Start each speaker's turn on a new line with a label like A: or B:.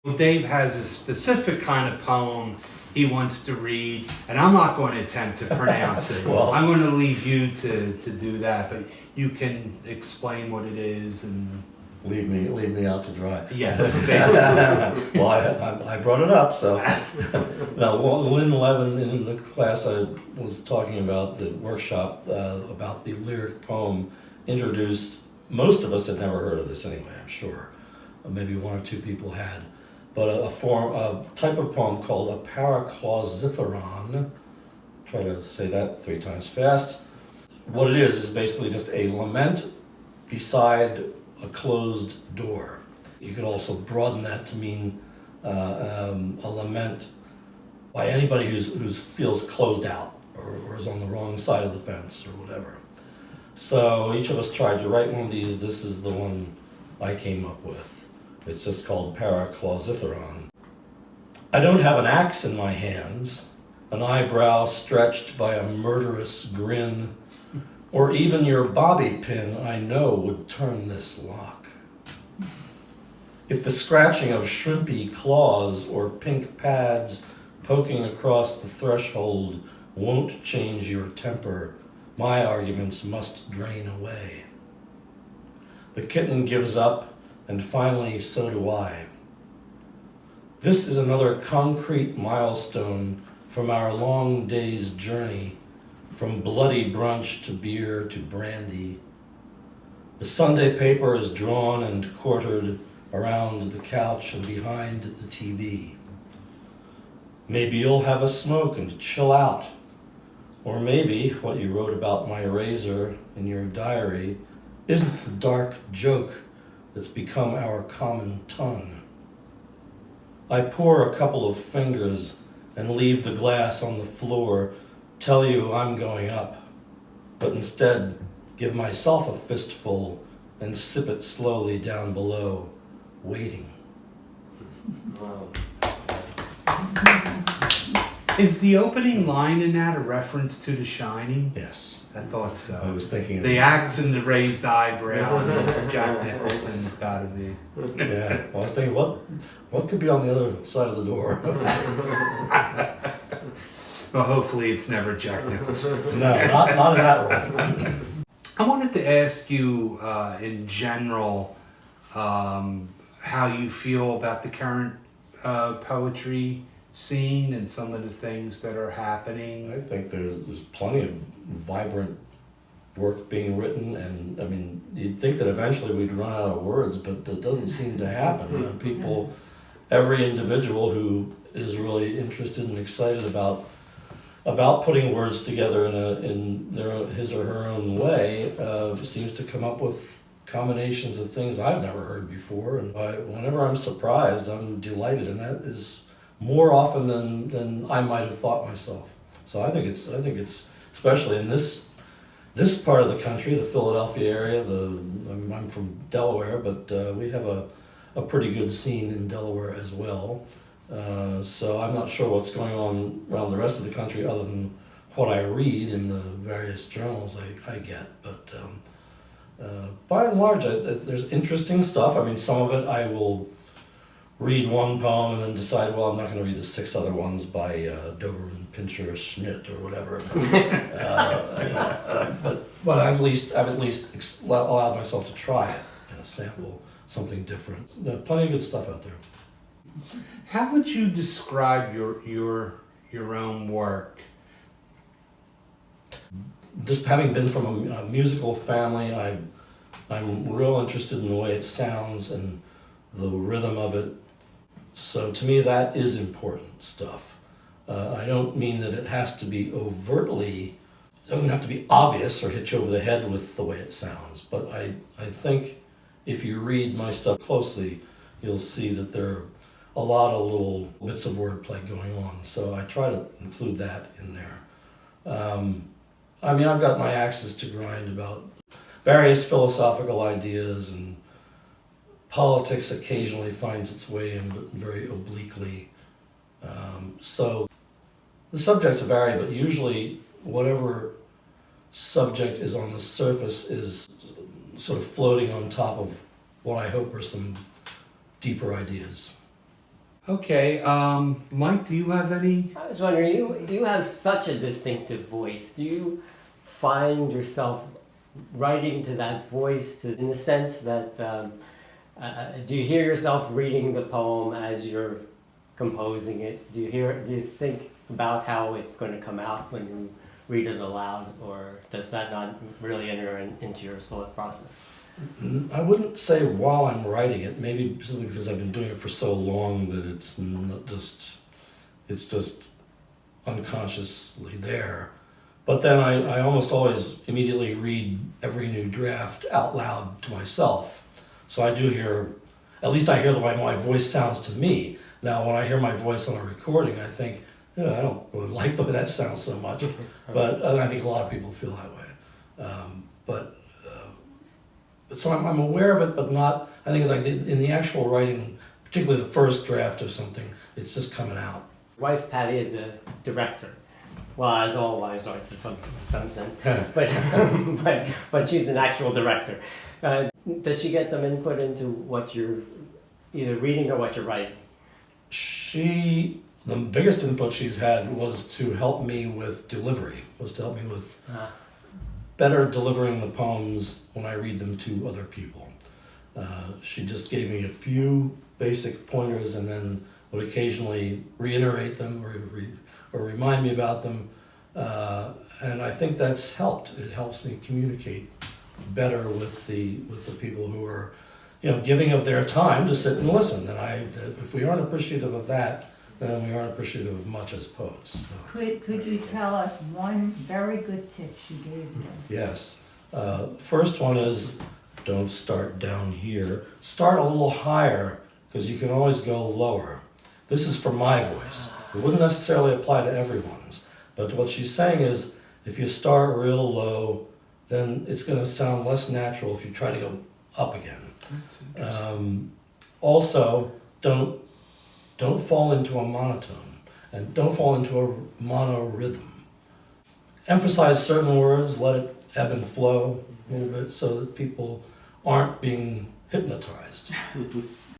A: Well, Dave has a specific kind of poem he wants to read, and I'm not going to attempt to pronounce it.
B: Well,
A: I'm going to leave you to do that, but you can explain what it is and...
B: leave me out to dry.
A: Yes, basically.
B: Well, I brought it up, so. Now, Lynn Levin in the class I was talking about, the workshop about the lyric poem, introduced, most of us had never heard of this anyway, I'm sure. Maybe one or two people had. But a type of poem called a Paraklausithyron. Try to say that 3 times fast. What it is basically just a lament beside a closed door. You could also broaden that to mean a lament by anybody who feels closed out or is on the wrong side of the fence or whatever. So each of us tried to write one of these. This is the one I came up with. It's just called Paraklausithyron. I don't have an axe in my hands, an eyebrow stretched by a murderous grin, or even your bobby pin I know would turn this lock. If the scratching of shrimpy claws or pink pads poking across the threshold won't change your temper, my arguments must drain away. The kitten gives up, and finally so do I. This is another concrete milestone from our long day's journey, from bloody brunch to beer to brandy. The Sunday paper is drawn and quartered around the couch and behind the TV. Maybe you'll have a smoke and chill out. Or maybe what you wrote about my razor in your diary isn't the dark joke that's become our common tongue. I pour a couple of fingers and leave the glass on the floor, tell you I'm going up, but instead give myself a fistful and sip it slowly down below, waiting.
C: Wow.
A: Is the opening line in that a reference to The Shining?
B: Yes,
A: I thought so.
B: I was thinking of
A: The axe and the raised eyebrow, and Jack Nicholson's got to be.
B: Yeah, well, I was thinking, what could be on the other side of the door?
A: Well, hopefully it's never Jack Nicholson.
B: No, not in that role.
A: I wanted to ask you, in general, how you feel about the current poetry scene and some of the things that are happening.
B: I think there's plenty of vibrant work being written, and I mean, you'd think that eventually we'd run out of words, but that doesn't seem to happen. People, every individual who is really interested and excited about putting words together in his or her own way, seems to come up with combinations of things I've never heard before, and whenever I'm surprised, I'm delighted, and that is more often than I might have thought myself. So I think it's especially in this part of the country, the Philadelphia area. I'm from Delaware, but we have a pretty good scene in Delaware as well. So I'm not sure what's going on around the rest of the country other than what I read in the various journals I get. But by and large, there's interesting stuff. I mean, some of it I will read one poem and then decide, well, I'm not going to read the 6 other ones by Doberman, Pinscher, Schmidt, or whatever. But I've at least allowed myself to try it, sample something different. Plenty of good stuff out there.
A: How would you describe your own work?
B: Just having been from a musical family, I'm real interested in the way it sounds and the rhythm of it. So to me, that is important stuff. I don't mean that it has to be overtly, it doesn't have to be obvious or hit you over the head with the way it sounds. But I think if you read my stuff closely, you'll see that there are a lot of little bits of wordplay going on. So I try to include that in there. I mean, I've got my axes to grind about various philosophical ideas, and politics occasionally finds its way in, but very obliquely. So the subjects vary, but usually whatever subject is on the surface is sort of floating on top of what I hope are some deeper ideas.
A: Okay, Mike, do you have any?
C: I was wondering, you have such a distinctive voice. Do you find yourself writing to that voice in the sense that, do you hear yourself reading the poem as you're composing it? Do you think about how it's going to come out when you read it aloud, or does that not really enter into your thought process?
B: I wouldn't say while I'm writing it, maybe simply because I've been doing it for so long that it's just unconsciously there. But then I almost always immediately read every new draft out loud to myself. So I do hear, at least I hear the way my voice sounds to me. Now when I hear my voice on a recording, I think, I don't really like the way that sounds so much. But I think a lot of people feel that way. So I'm aware of it, but not, I think like in the actual writing, particularly the first draft of something, it's just coming out.
C: Wife Patty is a director. Well, as all wives are to some sense, but she's an actual director. Does she get some input into what you're either reading or what you're writing?
B: The biggest input she's had was to help me with delivery, better delivering the poems when I read them to other people. She just gave me a few basic pointers and then would occasionally reiterate them or remind me about them. And I think that's helped. It helps me communicate better with the people who are, giving of their time to sit and listen. And if we aren't appreciative of that, then we aren't appreciative of much as poets. So.
D: Could you tell us one very good tip she gave you?
B: Yes. First one is don't start down here. Start a little higher because you can always go lower. This is for my voice. It wouldn't necessarily apply to everyone's. But what she's saying is if you start real low, then it's going to sound less natural if you try to go up again. Also, don't fall into a monotone and don't fall into a monorhythm. Emphasize certain words, let it ebb and flow a little bit so that people aren't being hypnotized.